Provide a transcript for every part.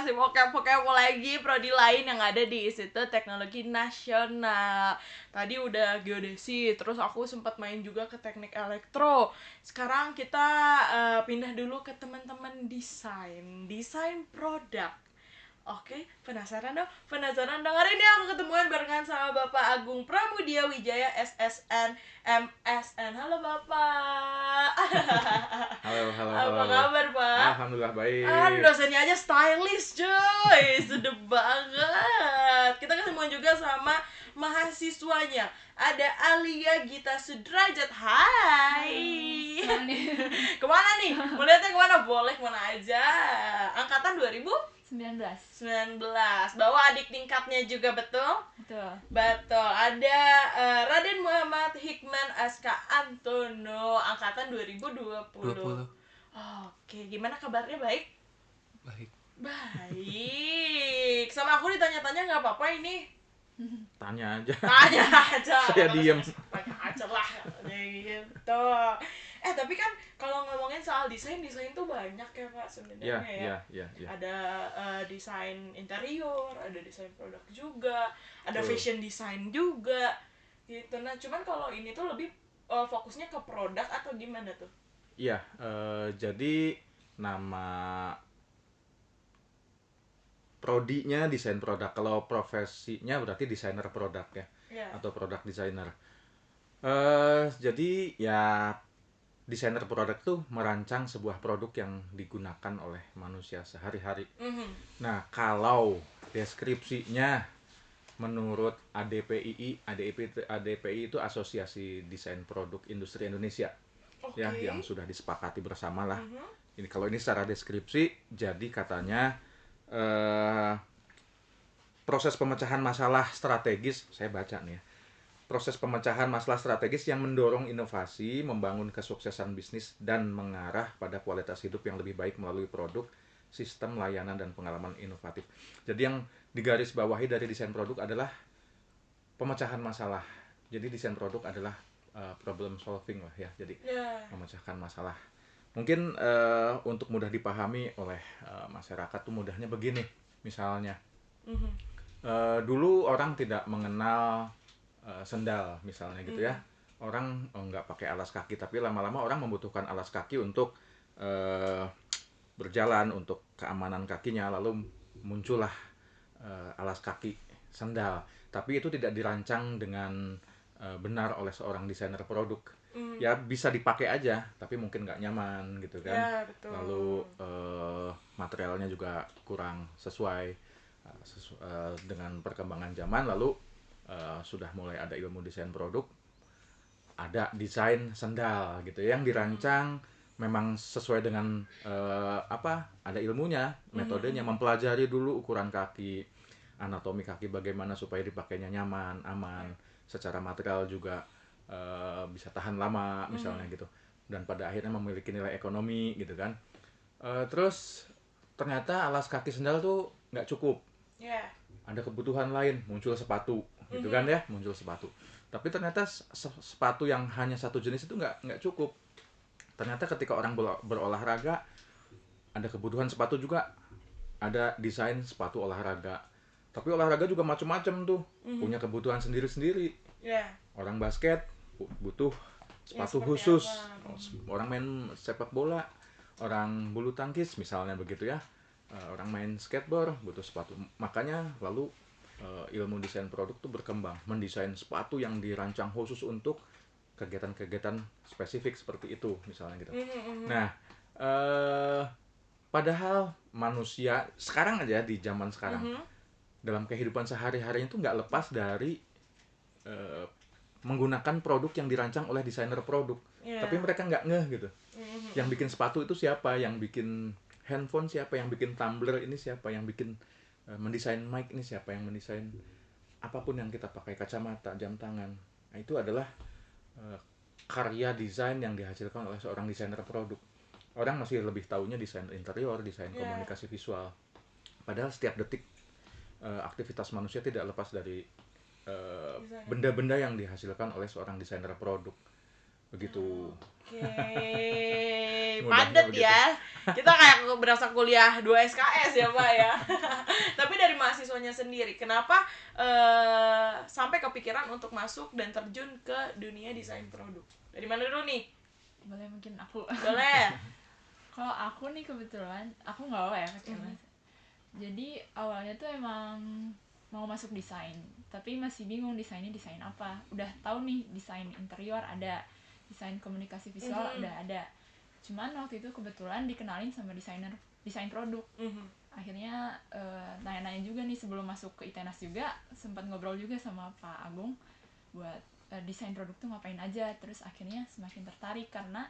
masih mau kepo-kepo lagi prodi lain yang ada di Institut Teknologi Nasional. Tadi udah geodesi, terus aku sempat main juga ke teknik elektro. Sekarang kita pindah dulu ke teman-teman desain produk. Oke, penasaran dong? Penasaran dong? Hari ini aku ketemuan barengan sama Bapak Agung Pramudia Wijaya SSN MSN. Halo Bapak. Halo, Apa halo. kabar Pak? Alhamdulillah Aduh, baik. dosennya aja stylish cuy. Sedep banget. Kita ketemuan juga sama mahasiswanya. Ada Alia Gita Sudrajat. Hai. Kemana nih? Mau lihatnya kemana? Boleh kemana aja. Angkatan 19. 19. Bawa adik tingkatnya juga, betul? Betul. Betul. Ada Raden Muhammad Hikman Aska Antono, angkatan 2020. Oke, gimana kabarnya? Baik? Baik. Baik. Sama aku ditanya-tanya nggak apa-apa ini? Tanya aja. Tanya aja. Saya diem. Tanya aja lah. Gitu. Tapi kan kalau ngomongin soal desain tuh banyak ya Pak sebenarnya ya. Iya. Ada desain interior, ada desain produk juga, ada Betul. fashion design juga. Gitu. Nah, cuman kalau ini tuh lebih fokusnya ke produk atau gimana tuh? Iya, jadi nama prodinya desain produk. Kalau profesinya berarti desainer produk ya, atau product designer. Jadi ya desainer produk tuh merancang sebuah produk yang digunakan oleh manusia sehari-hari. Nah, kalau deskripsinya menurut ADPI itu Asosiasi Desain Produk Industri Indonesia. Ya, yang sudah disepakati bersama lah. Ini kalau ini secara deskripsi, jadi katanya proses pemecahan masalah strategis, saya baca nih ya. Proses pemecahan masalah strategis yang mendorong inovasi, membangun kesuksesan bisnis, dan mengarah pada kualitas hidup yang lebih baik melalui produk, sistem, layanan, dan pengalaman inovatif. Jadi yang digarisbawahi dari desain produk adalah pemecahan masalah. Jadi desain produk adalah problem solving lah ya. Jadi memecahkan masalah. Mungkin untuk mudah dipahami oleh masyarakat tuh mudahnya begini. Misalnya, dulu orang tidak mengenal sendal misalnya gitu ya. Orang nggak pakai alas kaki, tapi lama-lama orang membutuhkan alas kaki untuk berjalan, untuk keamanan kakinya. Lalu muncullah alas kaki sendal. Tapi itu tidak dirancang dengan benar oleh seorang desainer produk. Ya bisa dipakai aja, tapi mungkin nggak nyaman gitu kan. Ya, betul. Lalu materialnya juga kurang sesuai dengan perkembangan zaman. Lalu sudah mulai ada ilmu desain produk, ada desain sendal gitu yang dirancang memang sesuai dengan ada ilmunya, metodenya, mempelajari dulu ukuran kaki, anatomi kaki bagaimana supaya dipakainya nyaman, aman, secara material juga bisa tahan lama misalnya gitu, dan pada akhirnya memiliki nilai ekonomi gitu kan. Terus ternyata alas kaki sendal tuh nggak cukup, ada kebutuhan lain, muncul sepatu gitu kan ya, muncul sepatu. Tapi ternyata sepatu yang hanya satu jenis itu nggak cukup. Ternyata ketika orang berolahraga, ada kebutuhan sepatu juga, ada desain sepatu olahraga. Tapi olahraga juga macam-macam tuh, punya kebutuhan sendiri-sendiri. Orang basket butuh sepatu khusus, orang main sepak bola, orang bulu tangkis misalnya begitu ya, orang main skateboard butuh sepatu. Makanya lalu ilmu desain produk tuh berkembang, mendesain sepatu yang dirancang khusus untuk kegiatan-kegiatan spesifik seperti itu misalnya gitu. Nah, padahal manusia sekarang aja di zaman sekarang dalam kehidupan sehari-harinya itu nggak lepas dari menggunakan produk yang dirancang oleh desainer produk. Tapi mereka nggak ngeh gitu. Yang bikin sepatu itu siapa, yang bikin handphone siapa, yang bikin tumbler ini siapa, yang bikin mendesain mic ini siapa, yang mendesain apapun yang kita pakai, kacamata, jam tangan. Nah, itu adalah karya desain yang dihasilkan oleh seorang desainer produk. Orang masih lebih tahunya desain interior, desain komunikasi visual. Padahal setiap detik aktivitas manusia tidak lepas dari benda-benda yang dihasilkan oleh seorang desainer produk. begitu. Oke, Mudahnya padat begitu. ya. Kita kayak berasa kuliah 2 SKS ya, Pak ya. Tapi dari mahasiswanya sendiri, kenapa sampai kepikiran untuk masuk dan terjun ke dunia desain produk? Dari mana dulu nih? Boleh mungkin aku. Boleh. Kalau aku nih kebetulan aku nggak apa ya pakai bahasa. Jadi awalnya tuh emang mau masuk desain, tapi masih bingung desainnya desain apa. Udah tahu nih desain interior ada, desain komunikasi visual udah ada. Cuman waktu itu kebetulan dikenalin sama desain produk. Akhirnya nanya-nanya juga nih sebelum masuk ke ITENAS juga, sempat ngobrol juga sama Pak Agung buat desain produk tuh ngapain aja. Terus akhirnya semakin tertarik karena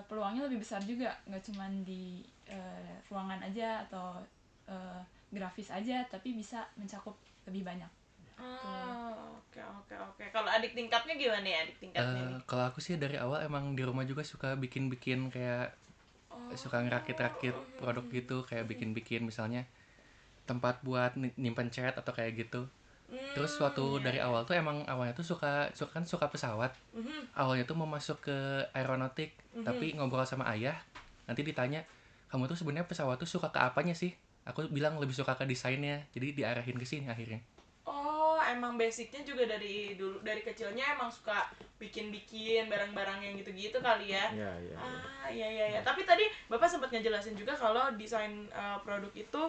peluangnya lebih besar juga, nggak cuma di ruangan aja atau grafis aja, tapi bisa mencakup lebih banyak. Oke. Kalau adik tingkatnya gimana ya, adik tingkatnya nih? Kalau aku sih dari awal emang di rumah juga suka bikin-bikin kayak suka ngerakit-rakit produk gitu, kayak bikin-bikin misalnya tempat buat nyimpen cat atau kayak gitu. Terus waktu dari awal tuh emang awalnya tuh suka pesawat. Awalnya tuh mau masuk ke aeronautik, tapi ngobrol sama ayah, nanti ditanya, "Kamu tuh sebenarnya pesawat tuh suka ke apanya sih?" Aku bilang lebih suka ke desainnya, jadi diarahin ke sini akhirnya. Oh, emang basicnya juga dari dulu, dari kecilnya emang suka bikin-bikin barang-barang yang gitu-gitu kali ya? Iya. Iya. Tapi tadi Bapak sempat ngejelasin juga kalau desain produk itu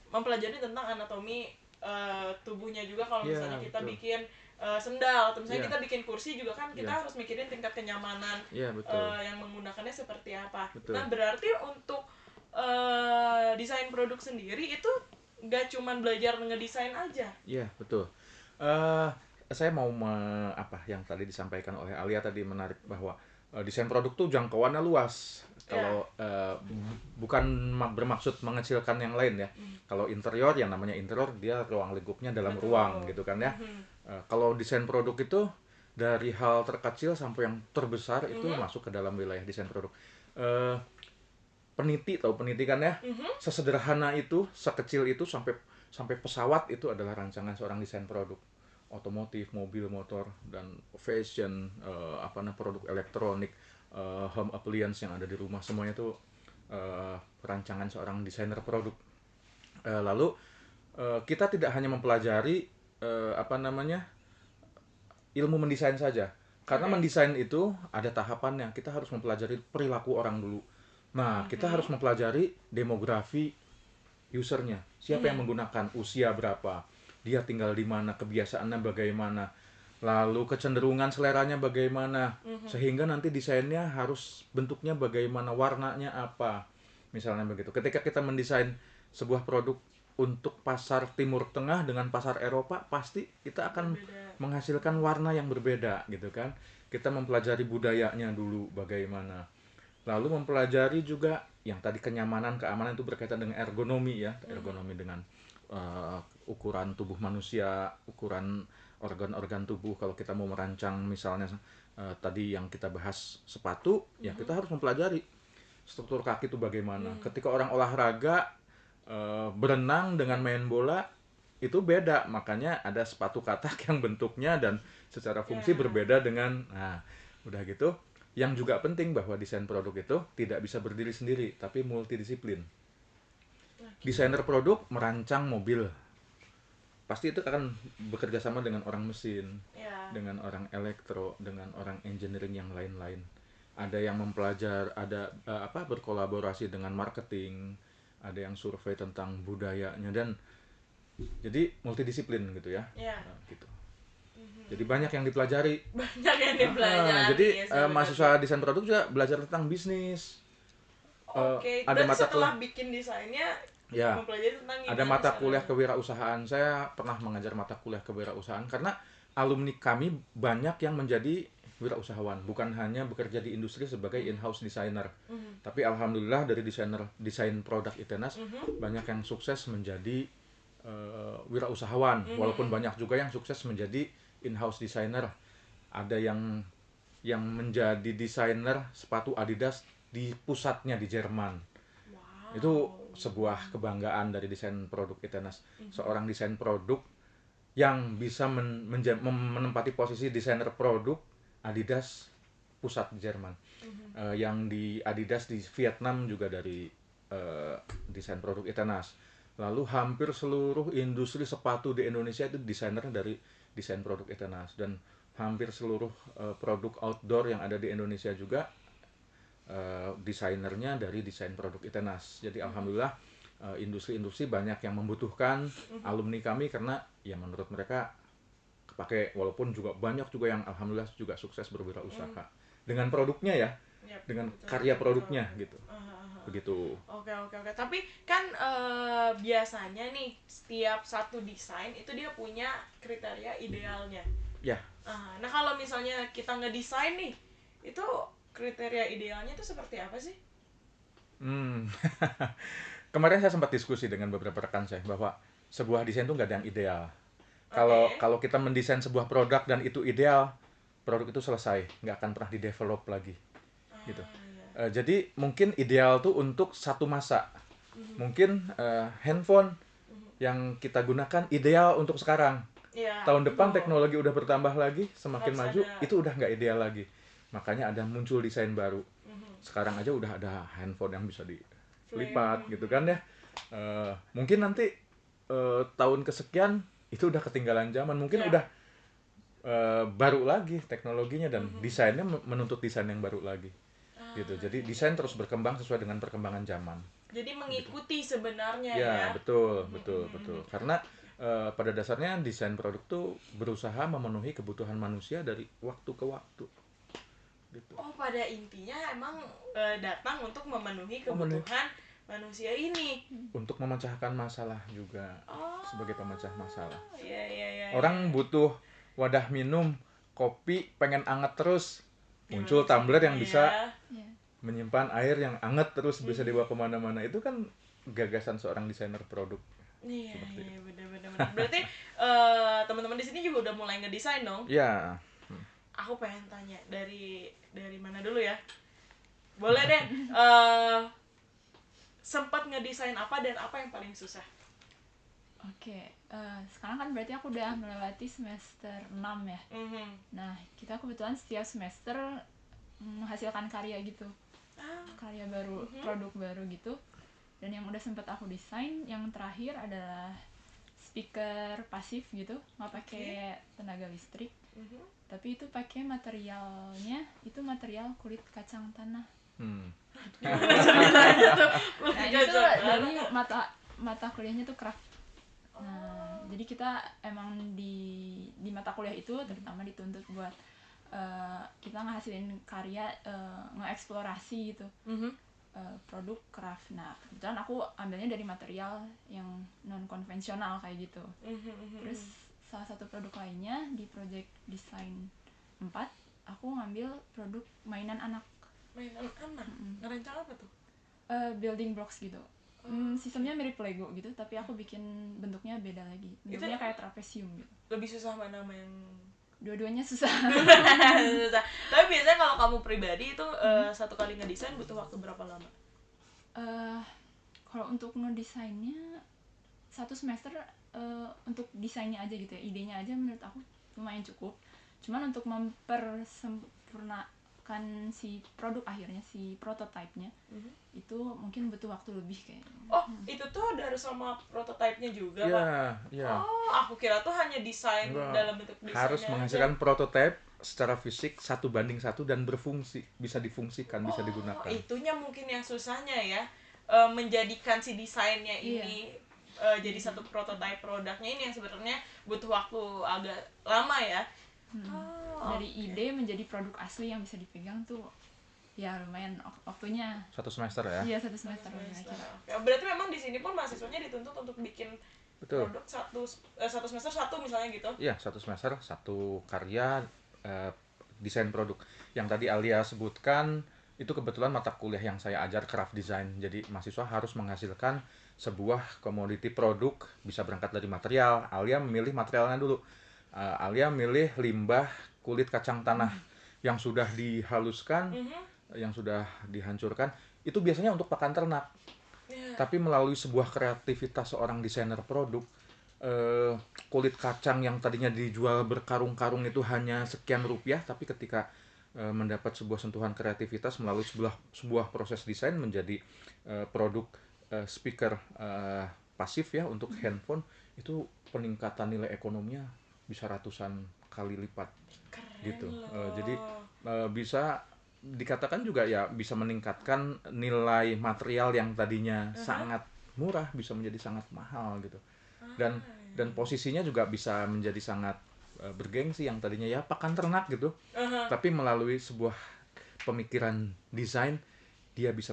mempelajari tentang anatomi tubuhnya juga. Kalau Iya, misalnya kita betul. bikin sendal atau misalnya Iya. kita bikin kursi juga kan kita Iya. harus mikirin tingkat kenyamanan Iya, betul. yang menggunakannya seperti apa. Betul. Nah, berarti untuk desain produk sendiri itu nggak cuman belajar ngedesain aja. Iya, betul. Saya mau yang tadi disampaikan oleh Alia tadi menarik bahwa desain produk tuh jangkauannya luas. Kalau bukan bermaksud mengecilkan yang lain ya. Kalau interior, yang namanya interior dia ruang lingkupnya dalam ruang gitu kan ya. Kalau desain produk itu dari hal terkecil sampai yang terbesar itu masuk ke dalam wilayah desain produk. Peniti kan ya, sesederhana itu, sekecil itu sampai pesawat itu adalah rancangan seorang desain produk. Otomotif, mobil, motor, dan fashion, produk elektronik, home appliance yang ada di rumah, semuanya itu rancangan seorang desainer produk. Lalu kita tidak hanya mempelajari ilmu mendesain saja, karena mendesain itu ada tahapannya. Kita harus mempelajari perilaku orang dulu. Nah, kita harus mempelajari demografi usernya. Siapa yang menggunakan, usia berapa, dia tinggal di mana, kebiasaannya bagaimana, lalu kecenderungan seleranya bagaimana, sehingga nanti desainnya harus bentuknya bagaimana, warnanya apa. Misalnya begitu. Ketika kita mendesain sebuah produk untuk pasar Timur Tengah dengan pasar Eropa, pasti kita akan menghasilkan warna yang berbeda gitu kan. Kita mempelajari budayanya dulu bagaimana. Lalu mempelajari juga yang tadi kenyamanan, keamanan itu berkaitan dengan ergonomi ya, ergonomi dengan ukuran tubuh manusia, ukuran organ-organ tubuh. Kalau kita mau merancang misalnya tadi yang kita bahas sepatu, ya kita harus mempelajari struktur kaki itu bagaimana. Ketika orang olahraga berenang dengan main bola itu beda, makanya ada sepatu katak yang bentuknya dan secara fungsi berbeda dengan, nah udah gitu. Yang juga penting bahwa desain produk itu tidak bisa berdiri sendiri, tapi multidisiplin. Desainer produk merancang mobil, pasti itu akan bekerja sama dengan orang mesin, dengan orang elektro, dengan orang engineering yang lain-lain. Ada yang berkolaborasi dengan marketing, ada yang survei tentang budayanya, dan jadi multidisiplin gitu ya. Nah, gitu. Jadi banyak yang dipelajari. Jadi mahasiswa desain produk juga belajar tentang bisnis. Ada mata setelah bikin desainnya mempelajari tentang ada mata kuliah kewirausahaan. Saya pernah mengajar mata kuliah kewirausahaan karena alumni kami banyak yang menjadi wirausahawan, bukan hanya bekerja di industri sebagai in-house designer. Tapi alhamdulillah dari desain produk ITENAS banyak yang sukses menjadi wirausahawan, walaupun banyak juga yang sukses menjadi in-house designer. Ada yang menjadi desainer sepatu Adidas di pusatnya di Jerman. Itu sebuah kebanggaan dari desain produk ITENAS. Seorang desain produk yang bisa menempati posisi desainer produk Adidas pusat di Jerman. Yang di Adidas di Vietnam juga dari desain produk Itenas. Lalu hampir seluruh industri sepatu di Indonesia itu desainernya dari desain produk Itenas, dan hampir seluruh produk outdoor yang ada di Indonesia juga desainernya dari desain produk Itenas. Jadi alhamdulillah industri-industri banyak yang membutuhkan alumni kami karena ya menurut mereka kepake, walaupun juga banyak juga yang alhamdulillah juga sukses berwirausaha dengan produknya ya, Yap, dengan betul, karya betul, produknya betul. gitu. Begitu. Oke. Tapi kan biasanya nih setiap satu desain itu dia punya kriteria idealnya. Ya, Nah kalau misalnya kita ngedesain nih, itu kriteria idealnya itu seperti apa sih? kemarin saya sempat diskusi dengan beberapa rekan saya bahwa sebuah desain itu nggak ada yang ideal. Oke. Kalau kita mendesain sebuah produk dan itu ideal, produk itu selesai, nggak akan pernah di-develop lagi, gitu. Iya. Jadi mungkin ideal tuh untuk satu masa. Mungkin handphone yang kita gunakan ideal untuk sekarang. Iya, Tahun depan betul. teknologi udah bertambah lagi, semakin Harus maju, ada. itu udah nggak ideal lagi. Makanya ada muncul desain baru. Sekarang aja udah ada handphone yang bisa dilipat, gitu kan ya. Mungkin nanti tahun kesekian itu udah ketinggalan zaman. Mungkin Ya. udah baru lagi teknologinya dan desainnya menuntut desain yang baru lagi. Gitu. Jadi desain terus berkembang sesuai dengan perkembangan zaman. Jadi mengikuti sebenarnya Ya, ya. betul. Karena pada dasarnya desain produk tuh berusaha memenuhi kebutuhan manusia dari waktu ke waktu. Gitu. Oh, pada intinya emang datang untuk memenuhi kebutuhan manusia ini. Untuk memecahkan masalah juga, sebagai pemecah masalah. Iya. Orang butuh wadah minum, kopi, pengen anget terus. Muncul Gimana tumbler yang caranya bisa ya? Iya. menyimpan air yang anget terus bisa dibawa kemana-mana. Itu kan gagasan seorang desainer produk. Iya, bener. Berarti teman-teman di sini juga udah mulai ngedesain dong. Ya, Aku pengen tanya dari mana dulu ya? Boleh deh. Sempat ngedesain apa dan apa yang paling susah? Oke, sekarang kan berarti aku udah melewati semester 6 ya. Nah, kita kebetulan setiap semester menghasilkan karya gitu. Karya baru, produk baru gitu. Dan yang udah sempat aku desain, yang terakhir adalah speaker pasif gitu, nggak pakai tenaga listrik. Tapi itu pakai materialnya, itu material kulit kacang tanah. Nah, itu dari mata kuliahnya tuh craft. Nah, jadi kita emang di mata kuliah itu terutama dituntut buat kita ngehasilin karya, ngeeksplorasi gitu, produk craft. Nah, kebetulan aku ambilnya dari material yang non konvensional kayak gitu. Terus salah satu produk lainnya di project design 4, aku ngambil produk mainan anak. Mainan anak? Ngerancang apa tuh? Building blocks gitu. Sistemnya mirip Lego gitu, tapi aku bikin bentuknya beda lagi. Bentuknya kayak trapesium gitu. Lebih susah mana yang Dua-duanya susah. susah. Tapi biasanya kalau kamu pribadi itu satu kali ngedesain butuh waktu berapa lama? Kalau untuk ngedesainnya 1 semester, untuk desainnya aja gitu ya, idenya aja menurut aku lumayan cukup. Cuman untuk mempersempurnakan si produk akhirnya, si prototype-nya, itu mungkin butuh waktu lebih kayaknya. Oh, itu tuh harus sama prototype-nya juga, Pak? Ya. Oh, aku kira tuh hanya desain dalam bentuk desainnya Harus menghasilkan prototipe secara fisik 1:1 dan berfungsi, bisa difungsikan, bisa digunakan. Itunya mungkin yang susahnya ya, menjadikan si desainnya ini jadi satu prototype produknya ini yang sebenarnya butuh waktu agak lama ya. Dari ide menjadi produk asli yang bisa dipegang tuh ya lumayan waktunya. 1 semester ya. Iya, 1 semester kira-kira. Oke, berarti memang di sini pun mahasiswanya dituntut untuk bikin produk satu semester satu misalnya gitu. Iya, 1 semester 1 karya desain produk. Yang tadi Alia sebutkan itu kebetulan mata kuliah yang saya ajar craft design. Jadi mahasiswa harus menghasilkan sebuah komoditi produk, bisa berangkat dari material. Alia memilih materialnya dulu. Alia milih limbah kulit kacang tanah yang sudah dihaluskan, yang sudah dihancurkan. Itu biasanya untuk pakan ternak. Tapi melalui sebuah kreativitas seorang desainer produk, kulit kacang yang tadinya dijual berkarung-karung itu hanya sekian rupiah, tapi ketika mendapat sebuah sentuhan kreativitas melalui sebuah proses desain menjadi produk speaker pasif ya untuk handphone, itu peningkatan nilai ekonominya bisa ratusan kali lipat gitu. Jadi bisa dikatakan juga ya bisa meningkatkan nilai material yang tadinya sangat murah bisa menjadi sangat mahal gitu. Dan posisinya juga bisa menjadi sangat bergengsi, yang tadinya ya pakan ternak gitu. Tapi melalui sebuah pemikiran desain dia bisa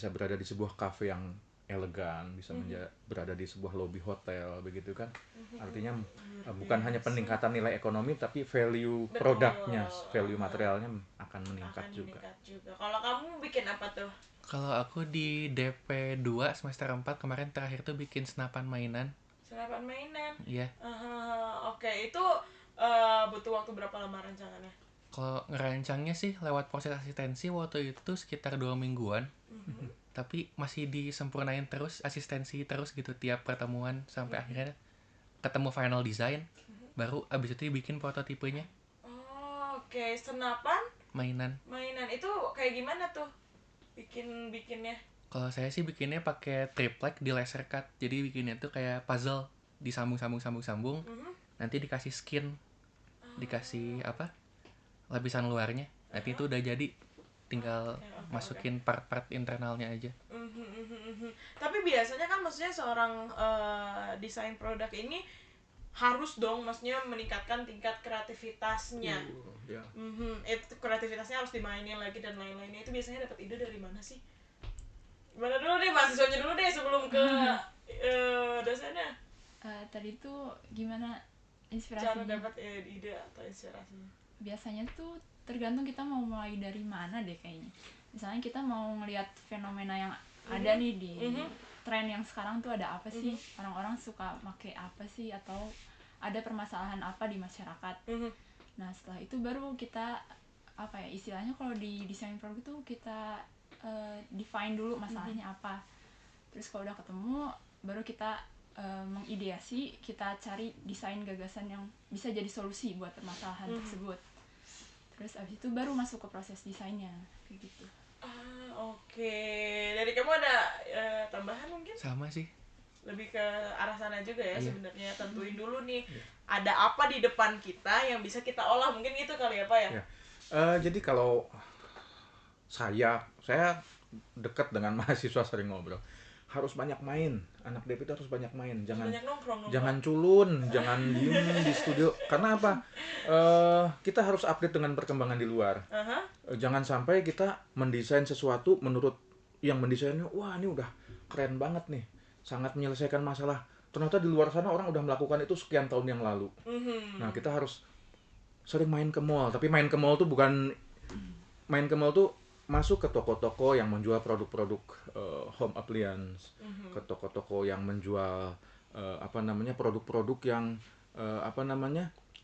berada di sebuah kafe yang elegan, bisa berada di sebuah lobi hotel begitu kan. Artinya bukan hanya peningkatan nilai ekonomi tapi value produknya, value materialnya akan meningkat juga. Kalau kamu bikin apa tuh? Kalau aku di DP 2 semester 4 kemarin terakhir tuh bikin senapan mainan. Senapan mainan? Iya. Oke, itu butuh waktu berapa lama rancangannya? Kalau ngerancangnya sih lewat proses asistensi waktu itu sekitar 2 mingguan. Tapi masih disempurnain terus, asistensi terus gitu tiap pertemuan sampai akhirnya ketemu final design. Baru abis itu dibikin prototipenya. Oke. Senapan Mainan itu kayak gimana tuh bikinnya? Kalau saya sih bikinnya pakai triplek di laser cut. Jadi bikinnya tuh kayak puzzle, disambung. Nanti dikasih skin, dikasih lapisan luarnya. Nanti itu udah jadi, tinggal masukin part-part internalnya aja. Tapi biasanya kan maksudnya seorang desain produk ini harus dong maksudnya meningkatkan tingkat kreativitasnya. Itu kreativitasnya harus dimainin lagi dan lain-lainnya. Itu biasanya dapat ide dari mana sih? Mana dulu deh, mahasiswanya dulu deh sebelum ke dosennya. Tadi tuh gimana inspirasinya? Cara dapat ide atau inspirasinya? Biasanya tuh tergantung kita mau mulai dari mana deh kayaknya. Misalnya kita mau ngelihat fenomena yang ada nih di tren yang sekarang tuh ada apa sih? Orang-orang suka make apa sih? Atau ada permasalahan apa di masyarakat? Nah setelah itu baru kita istilahnya kalau di desain produk tuh kita define dulu masalahnya apa. Terus kalau udah ketemu baru kita mengideasi, kita cari desain gagasan yang bisa jadi solusi buat permasalahan tersebut. Terus abis itu baru masuk ke proses desainnya kayak gitu. Oke. Dari kamu ada tambahan mungkin? Sama sih. Lebih ke arah sana juga ya sebenarnya. Tentuin dulu nih ada apa di depan kita yang bisa kita olah, mungkin gitu kali ya Pak ya? Jadi kalau saya dekat dengan mahasiswa, sering ngobrol. Harus banyak main, anak DP itu harus banyak main, jangan culun, jangan diem di studio. Karena apa? Kita harus update dengan perkembangan di luar. Jangan sampai kita mendesain sesuatu menurut yang mendesainnya, wah ini udah keren banget nih, sangat menyelesaikan masalah. Ternyata di luar sana orang udah melakukan itu sekian tahun yang lalu. Nah kita harus sering main ke mall, tapi main ke mall tuh bukan main ke mall tuh masuk ke toko-toko yang menjual produk-produk home appliance, ke toko-toko yang menjual produk-produk yang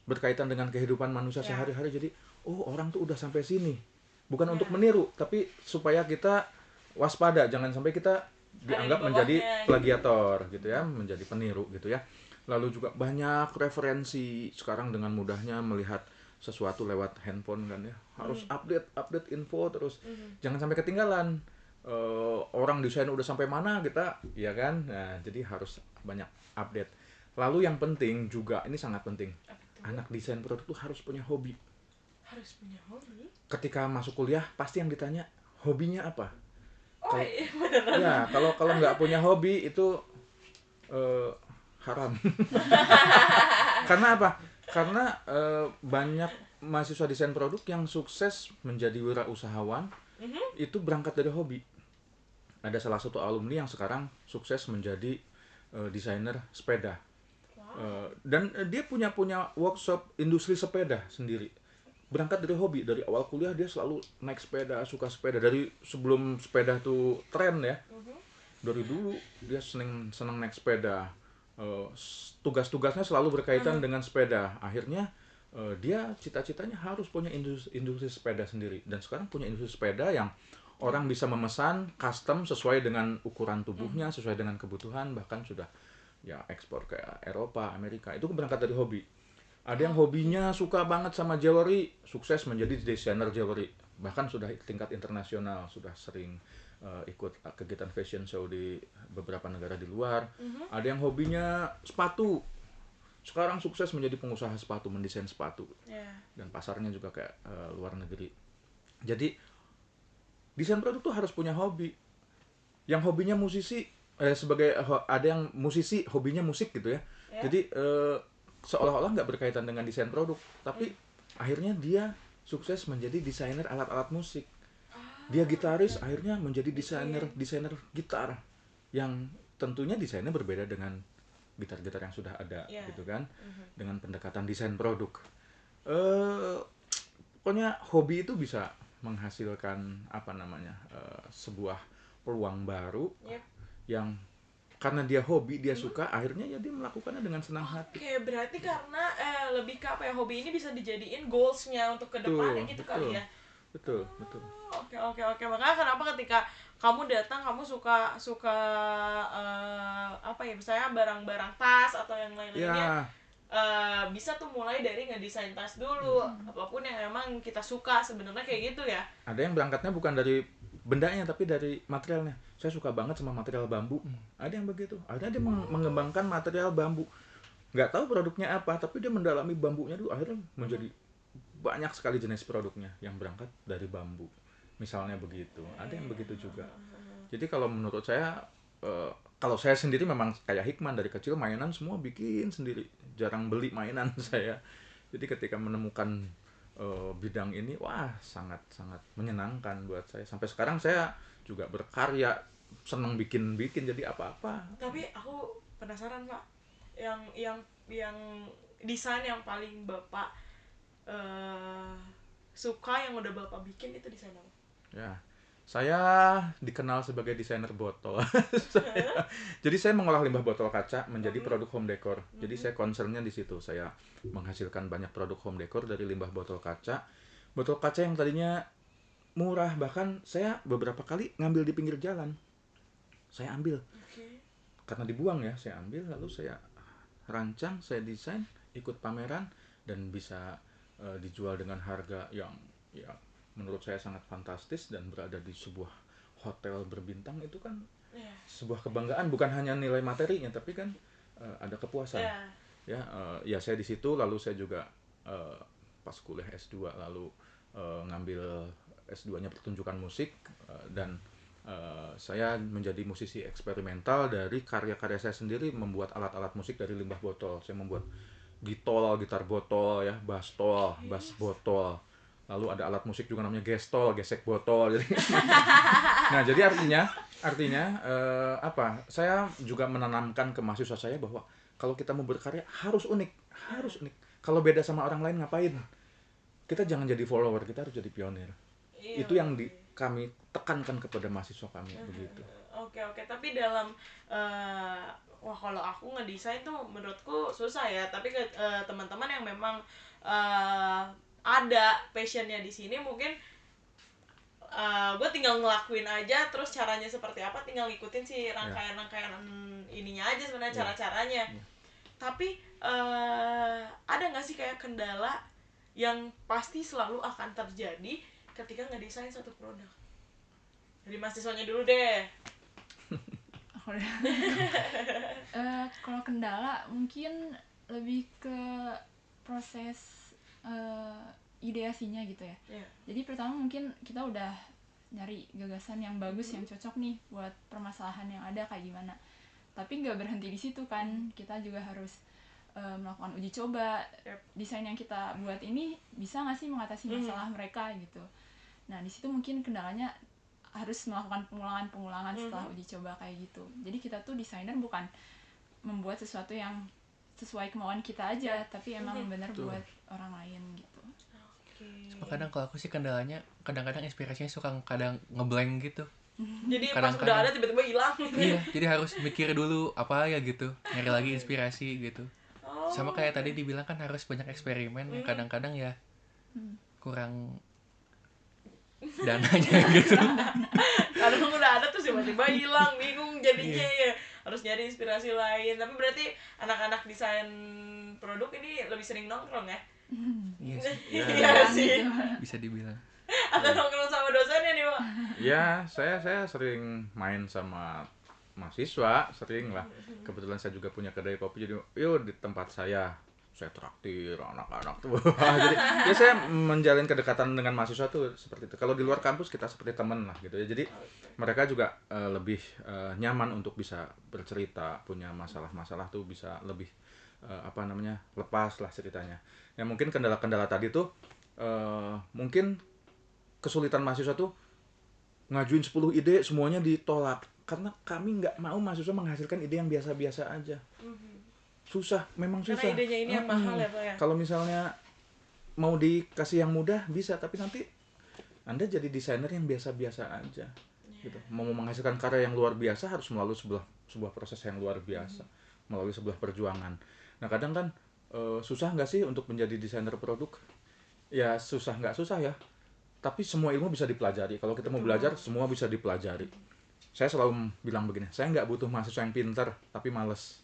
berkaitan dengan kehidupan manusia sehari-hari. Jadi orang tuh udah sampai sini, bukan untuk meniru, tapi supaya kita waspada, jangan sampai kita dianggap menjadi plagiator gitu ya, menjadi peniru gitu ya. Lalu juga banyak referensi sekarang dengan mudahnya melihat sesuatu lewat handphone kan ya, harus update info terus, jangan sampai ketinggalan. Orang desain udah sampai mana kita, ya kan? Nah, jadi harus banyak update. Lalu yang penting juga, ini sangat penting, anak desain produk tuh harus punya hobi. Ketika masuk kuliah pasti yang ditanya hobinya apa. Kalau nggak punya hobi itu haram. Karena apa? Karena banyak mahasiswa desain produk yang sukses menjadi wirausahawan itu berangkat dari hobi. Ada salah satu alumni yang sekarang sukses menjadi desainer sepeda. Dan dia punya workshop industri sepeda sendiri. Berangkat dari hobi. Dari awal kuliah dia selalu naik sepeda, suka sepeda. Dari sebelum sepeda tuh tren ya. Dari dulu dia senang naik sepeda. Tugas-tugasnya selalu berkaitan dengan sepeda. Akhirnya dia cita-citanya harus punya industri sepeda sendiri. Dan sekarang punya industri sepeda yang orang bisa memesan custom sesuai dengan ukuran tubuhnya, sesuai dengan kebutuhan, bahkan sudah ya ekspor ke Eropa, Amerika. Itu berangkat dari hobi. Ada yang hobinya suka banget sama jewelry, sukses menjadi desainer jewelry. Bahkan sudah tingkat internasional, sudah sering ikut kegiatan fashion show di beberapa negara di luar. Ada yang hobinya sepatu, sekarang sukses menjadi pengusaha sepatu, mendesain sepatu. Dan pasarnya juga kayak luar negeri. Jadi desain produk tuh harus punya hobi. Yang hobinya musisi, ada yang musisi hobinya musik gitu ya. Jadi seolah-olah nggak berkaitan dengan desain produk, tapi akhirnya dia sukses menjadi desainer alat-alat musik. Dia gitaris, akhirnya menjadi desainer gitar, yang tentunya desainnya berbeda dengan gitar-gitar yang sudah ada, gitu kan, dengan pendekatan desain produk. Pokoknya hobi itu bisa menghasilkan sebuah peluang baru yang karena dia hobi, dia suka, akhirnya ya dia melakukannya dengan senang hati. Oke, berarti karena lebih ke apa ya, hobi ini bisa dijadiin goals-nya untuk ke depannya gitu kali ya. Betul. Oke. Makanya kenapa ketika kamu datang, kamu suka misalnya barang-barang tas atau yang lain-lainnya. Bisa tuh mulai dari ngedesain tas dulu, apapun yang emang kita suka sebenarnya kayak gitu ya. Ada yang berangkatnya bukan dari bendanya tapi dari materialnya. Saya suka banget sama material bambu. Ada yang begitu. Akhirnya dia mengembangkan material bambu. Nggak tahu produknya apa, tapi dia mendalami bambunya dulu. Akhirnya menjadi banyak sekali jenis produknya yang berangkat dari bambu. Misalnya begitu. Ada yang begitu juga. Jadi kalau menurut saya, kalau saya sendiri memang kayak Hikman, dari kecil mainan semua bikin sendiri. Jarang beli mainan saya. Jadi ketika menemukan bidang ini, wah sangat menyenangkan buat saya. Sampai sekarang saya juga berkarya, senang bikin jadi apa-apa. Tapi aku penasaran Pak, yang desain yang paling Bapak suka yang udah Bapak bikin itu desain apa? Ya, saya dikenal sebagai desainer botol. Jadi saya mengolah limbah botol kaca menjadi produk home decor. Jadi saya concernnya di situ. Saya menghasilkan banyak produk home decor dari limbah botol kaca. Botol kaca yang tadinya murah, bahkan saya beberapa kali ngambil di pinggir jalan. Saya ambil. Karena dibuang ya, saya ambil lalu saya rancang, saya desain, ikut pameran dan bisa dijual dengan harga yang menurut saya sangat fantastis dan berada di sebuah hotel berbintang. Itu kan sebuah kebanggaan, bukan hanya nilai materinya tapi kan ada kepuasan. Ya saya di situ, lalu saya juga pas kuliah S2 lalu ngambil S2-nya pertunjukan musik, dan saya menjadi musisi eksperimental dari karya-karya saya sendiri, membuat alat-alat musik dari limbah botol. Saya membuat gitar botol ya, bass botol. Lalu ada alat musik juga namanya gestol, gesek botol. Jadi nah, jadi artinya saya juga menanamkan ke mahasiswa saya bahwa kalau kita mau berkarya harus unik. Kalau beda sama orang lain ngapain? Kita jangan jadi follower, kita harus jadi pionir. Itu yang kami tekankan kepada mahasiswa kami begitu. Oke, tapi dalam kalau aku ngedesain tuh menurutku susah ya, tapi ke teman-teman yang memang ada passionnya di sini, mungkin gue tinggal ngelakuin aja, terus caranya seperti apa tinggal ngikutin si rangkaian ininya aja sebenarnya, cara-caranya. Tapi ada nggak sih kayak kendala yang pasti selalu akan terjadi ketika ngedesain satu produk? Dari mahasiswanya dulu deh. Kalau kendala mungkin lebih ke proses ideasinya gitu ya. Jadi pertama mungkin kita udah nyari gagasan yang bagus, yang cocok nih buat permasalahan yang ada kayak gimana. Tapi nggak berhenti di situ kan, kita juga harus melakukan uji coba. Desain yang kita buat ini bisa nggak sih mengatasi masalah mereka gitu. Nah di situ mungkin kendalanya harus melakukan pengulangan setelah uji coba kayak gitu. Jadi kita tuh desainer bukan membuat sesuatu yang sesuai kemauan kita aja, tapi emang benar buat orang lain gitu. Cuma kadang kalau aku sih kendalanya, kadang-kadang inspirasinya suka kadang ngeblank gitu. Jadi pas udah ada tiba-tiba hilang. Iya, jadi harus mikir dulu apa ya gitu, nyari lagi inspirasi gitu. Sama kayak tadi dibilang kan harus banyak eksperimen, yang kadang-kadang ya kurang dananya gitu. Kadang udah ada tuh tiba-tiba hilang, bingung jadinya ya. harus nyari inspirasi lain. Tapi berarti anak-anak desain produk ini lebih sering nongkrong ya? Iya sih, Iya sih. bisa dibilang. Atau nongkrong sama dosennya nih, Pak? Ya, saya sering main sama mahasiswa, sering lah. Kebetulan saya juga punya kedai kopi, jadi yuk di tempat saya traktir anak-anak tuh. Jadi ya saya menjalin kedekatan dengan mahasiswa tuh seperti itu. Kalau di luar kampus kita seperti teman lah gitu ya. Jadi mereka juga lebih nyaman untuk bisa bercerita, punya masalah-masalah tuh bisa lebih lepas lah ceritanya. Ya mungkin kendala-kendala tadi tuh mungkin kesulitan mahasiswa tuh ngajuin 10 ide semuanya ditolak karena kami nggak mau mahasiswa menghasilkan ide yang biasa-biasa aja. Susah, memang susah. Karena idenya ini yang mahal ya, Pak ya? Kalau misalnya mau dikasih yang mudah bisa, tapi nanti Anda jadi desainer yang biasa-biasa aja. Gitu. Mau menghasilkan karya yang luar biasa harus melalui sebuah proses yang luar biasa, melalui sebuah perjuangan. Nah kadang kan susah nggak sih untuk menjadi desainer produk? Ya susah nggak susah ya, tapi semua ilmu bisa dipelajari. Kalau kita mau belajar, semua bisa dipelajari. Saya selalu bilang begini, saya nggak butuh mahasiswa yang pintar tapi males,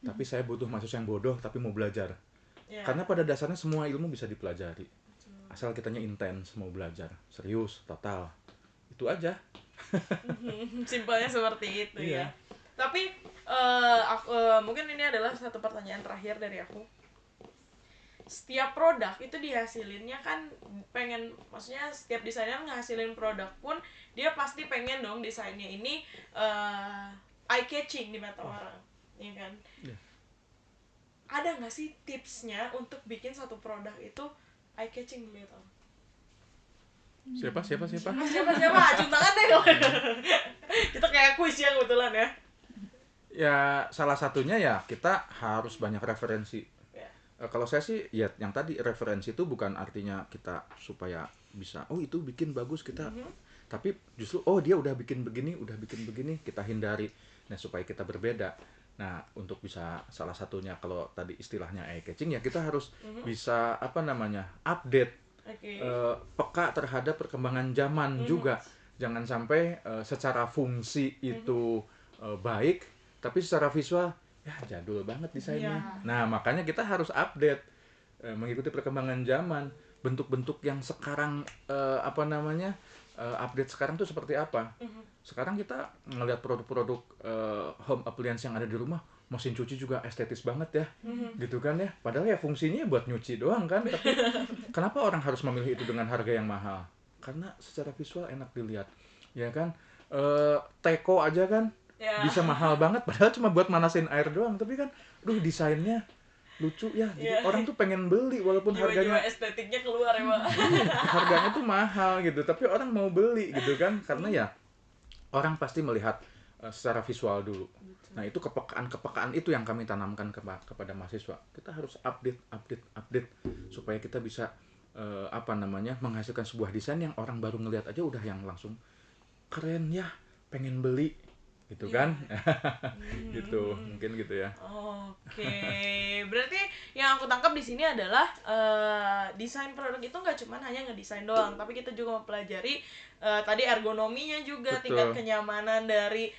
tapi saya butuh mahasiswa yang bodoh tapi mau belajar. Karena pada dasarnya semua ilmu bisa dipelajari, asal kitanya intens mau belajar, serius, total. Itu aja. Simpelnya seperti itu ya. Tapi mungkin ini adalah satu pertanyaan terakhir dari aku. Setiap produk itu dihasilinnya kan maksudnya setiap desainer ngehasilin produk pun dia pasti pengen dong desainnya ini eye catching di mata orang, ya kan? Ada nggak sih tipsnya untuk bikin satu produk itu eye catching dilihat orang? Siapa? Acung tangan deh kalau kita kayak kuis ya kebetulan ya. Ya salah satunya ya kita harus banyak referensi. Kalau saya sih ya yang tadi referensi itu bukan artinya kita supaya bisa itu bikin bagus kita, tapi justru dia udah bikin begini kita hindari. Nah supaya kita berbeda. Nah untuk bisa salah satunya kalau tadi istilahnya eye catching ya kita harus bisa update, peka terhadap perkembangan zaman juga. Jangan sampai secara fungsi itu baik tapi secara visual ya jadul banget desainnya. Nah makanya kita harus update, mengikuti perkembangan zaman. Bentuk-bentuk yang sekarang update sekarang tuh seperti apa. Sekarang kita ngelihat produk-produk home appliance yang ada di rumah, mesin cuci juga estetis banget ya, gitu kan ya. Padahal ya fungsinya buat nyuci doang kan. Tapi kenapa orang harus memilih itu dengan harga yang mahal? Karena secara visual enak dilihat, ya kan. Teko aja kan bisa mahal banget padahal cuma buat manasin air doang, tapi kan desainnya lucu ya, jadi orang tuh pengen beli walaupun harganya estetiknya keluar ya, Pak. harganya tuh mahal gitu, tapi orang mau beli gitu kan, karena ya orang pasti melihat secara visual dulu. Nah itu kepekaan itu yang kami tanamkan kepada mahasiswa. Kita harus update supaya kita bisa menghasilkan sebuah desain yang orang baru ngelihat aja udah yang langsung keren ya, pengen beli gitu kan. Gitu mungkin gitu ya. Berarti yang aku tangkap di sini adalah desain produk itu nggak cuma hanya ngedesain doang, tapi kita juga mempelajari tadi ergonominya juga. Betul. Tingkat kenyamanan dari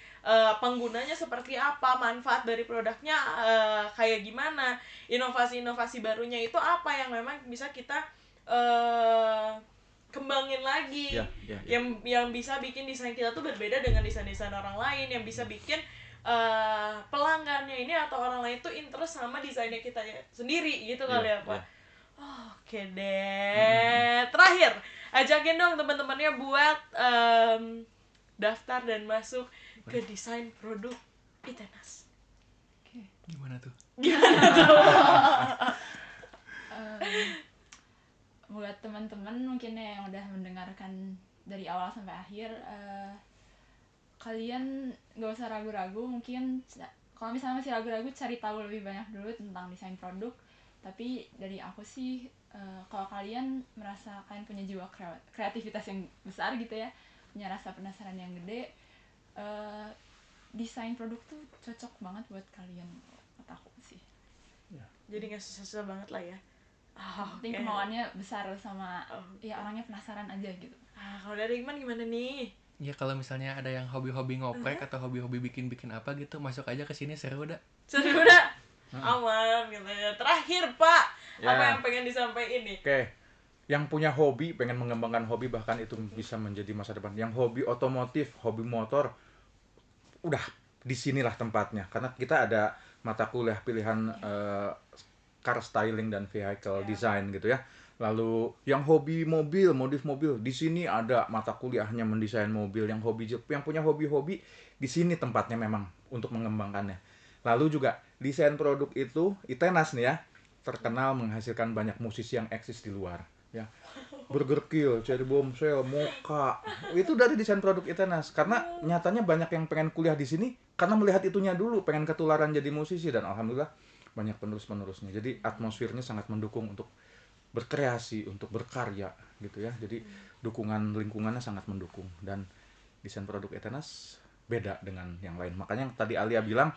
penggunanya seperti apa, manfaat dari produknya kayak gimana, inovasi-inovasi barunya itu apa yang memang bisa kita kembangin lagi, yang bisa bikin desain kita tuh berbeda dengan desain-desain orang lain, yang bisa bikin pelanggannya ini atau orang lain tuh interest sama desainnya kita sendiri gitu kali ya Pak. Oke deh. Terakhir, ajakin dong teman-temannya buat daftar dan masuk ke desain produk Itenas. Gimana tuh? Buat teman-teman mungkin yang udah mendengarkan dari awal sampai akhir, kalian gak usah ragu-ragu. Mungkin kalau misalnya masih ragu-ragu, cari tahu lebih banyak dulu tentang desain produk. Tapi dari aku sih, kalau kalian merasa kalian punya jiwa kreativitas yang besar gitu ya, punya rasa penasaran yang gede, desain produk tuh cocok banget buat kalian, menurut aku sih. Jadi gak susah-susah banget lah ya. Penting kemauannya besar sama ya orangnya penasaran aja gitu. Kalau dari Iman gimana nih? Ya kalau misalnya ada yang hobi-hobi ngoprek atau hobi-hobi bikin-bikin apa gitu, masuk aja ke sini, seru dah. Seru udah aman gitu ya. Terakhir Pak, Ya. apa yang pengen disampaikan nih? Oke, yang punya hobi, pengen mengembangkan hobi, bahkan itu bisa menjadi masa depan. Yang hobi otomotif, hobi motor, udah disinilah tempatnya. Karena kita ada mata kuliah pilihan car styling dan vehicle design gitu ya. Lalu yang hobi mobil, modif mobil, di sini ada mata kuliahnya mendesain mobil. Yang punya hobi-hobi, di sini tempatnya memang untuk mengembangkannya. Lalu juga desain produk itu, Itenas nih ya, terkenal menghasilkan banyak musisi yang eksis di luar ya. Burger Kill, Cherry Bombshell, Mocha, itu dari desain produk Itenas. Karena nyatanya banyak yang pengen kuliah di sini karena melihat itunya dulu, pengen ketularan jadi musisi, dan alhamdulillah banyak penerus-penerusnya. Jadi atmosfernya sangat mendukung untuk berkreasi, untuk berkarya gitu ya. Jadi dukungan lingkungannya sangat mendukung, dan desain produk Itenas beda dengan yang lain. Makanya yang tadi Alia bilang,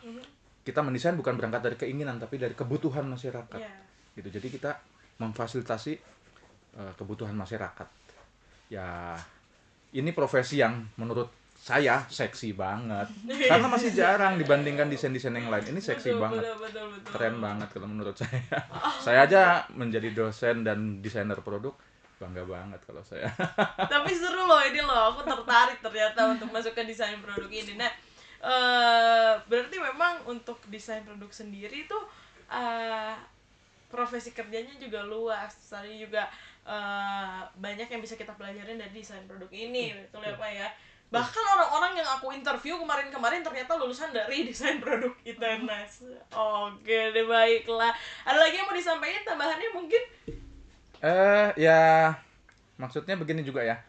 kita mendesain bukan berangkat dari keinginan tapi dari kebutuhan masyarakat. Ya. Gitu. Jadi kita memfasilitasi kebutuhan masyarakat. Ya, ini profesi yang menurut saya seksi banget. Karena masih jarang dibandingkan desain-desain yang lain. Ini seksi banget. Betul. Keren banget kalau menurut saya. Saya aja menjadi dosen dan desainer produk, bangga banget kalau saya. Tapi seru loh ini loh, aku tertarik ternyata untuk masuk ke desain produk ini. Nah, berarti memang untuk desain produk sendiri tuh profesi kerjanya juga luas. Tadi juga banyak yang bisa kita pelajarin dari desain produk ini, betul ya Pak ya. Bahkan orang-orang yang aku interview kemarin-kemarin ternyata lulusan dari desain produk Itenas. Oke deh, baiklah. Ada lagi yang mau disampaikan tambahannya mungkin? Ya maksudnya begini juga ya.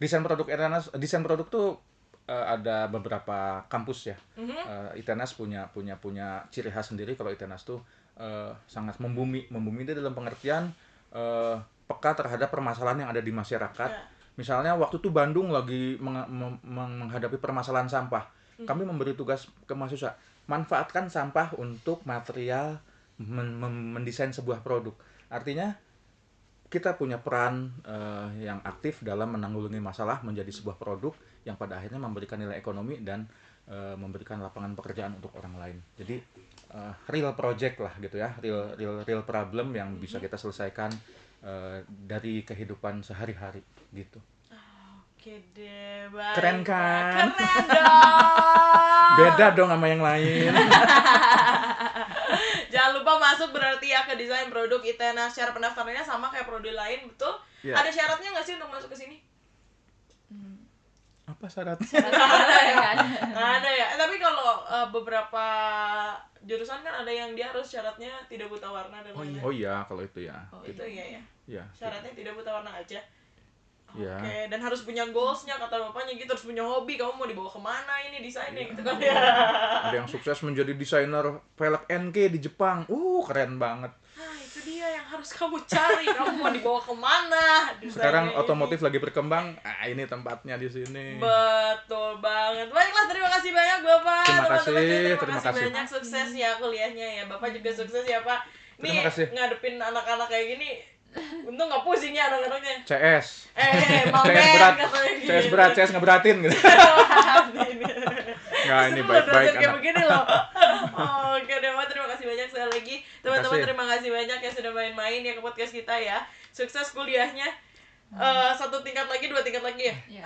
Desain produk tuh ada beberapa kampus ya. Itenas punya ciri khas sendiri. Kalau Itenas tuh sangat membumi itu dalam pengertian peka terhadap permasalahan yang ada di masyarakat. Misalnya waktu itu Bandung lagi menghadapi permasalahan sampah. Kami memberi tugas ke mahasiswa, manfaatkan sampah untuk material mendesain sebuah produk. Artinya kita punya peran yang aktif dalam menanggulangi masalah menjadi sebuah produk yang pada akhirnya memberikan nilai ekonomi dan memberikan lapangan pekerjaan untuk orang lain. Jadi real project lah gitu ya, real problem yang bisa kita selesaikan dari kehidupan sehari-hari gitu. Oke deh, baik. Keren kan? Keren dong. Beda dong sama yang lain. Jangan lupa masuk berarti ya ke desain produk Itenas. Syarat pendaftarannya sama kayak prodi lain, betul? Ya. Ada syaratnya nggak sih untuk masuk ke sini? Apa syaratnya? Ada ya kan? Ada ya. Tapi kalau beberapa jurusan kan ada yang dia harus syaratnya tidak buta warna dan lain-lain. Oh iya, kalau itu ya. Oh, itu iya ya. Ya. Syaratnya tidak buta warna aja. Ya. Oke, dan harus punya goalsnya kata bapaknya gitu, harus punya hobi. Kamu mau dibawa kemana ini desainnya gitu kan ya? Ada yang sukses menjadi desainer velg NK di Jepang. Keren banget. Nah, itu dia yang harus kamu cari. Kamu mau dibawa kemana? Sekarang desainnya otomotif lagi berkembang. Ini tempatnya di sini. Betul banget. Baiklah, terima kasih banyak Bapak. Terima kasih, Teman-teman, terima kasih. banyak, sukses ya kuliahnya ya. Bapak juga sukses ya Pak. Terima kasih. Ngadepin anak-anak kayak gini, untung nggak pusing ya anak-anaknya. CS. Mamen CS berat. katanya gitu. CS berat, CS ngeberatin gitu. Nggak, ini Seru baik-baik kayak anak. begini loh. Oke deh, Pak, terima kasih banyak sekali lagi. Teman-teman, kasih. terima kasih banyak yang sudah main-main ya ke podcast kita ya. Sukses kuliahnya. 1 tingkat lagi, 2 tingkat lagi ya. Iya.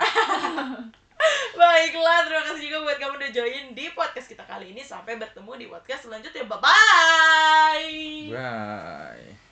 Baiklah, terima kasih juga buat kamu udah join di podcast kita kali ini. Sampai bertemu di podcast selanjutnya. Bye-bye. Bye.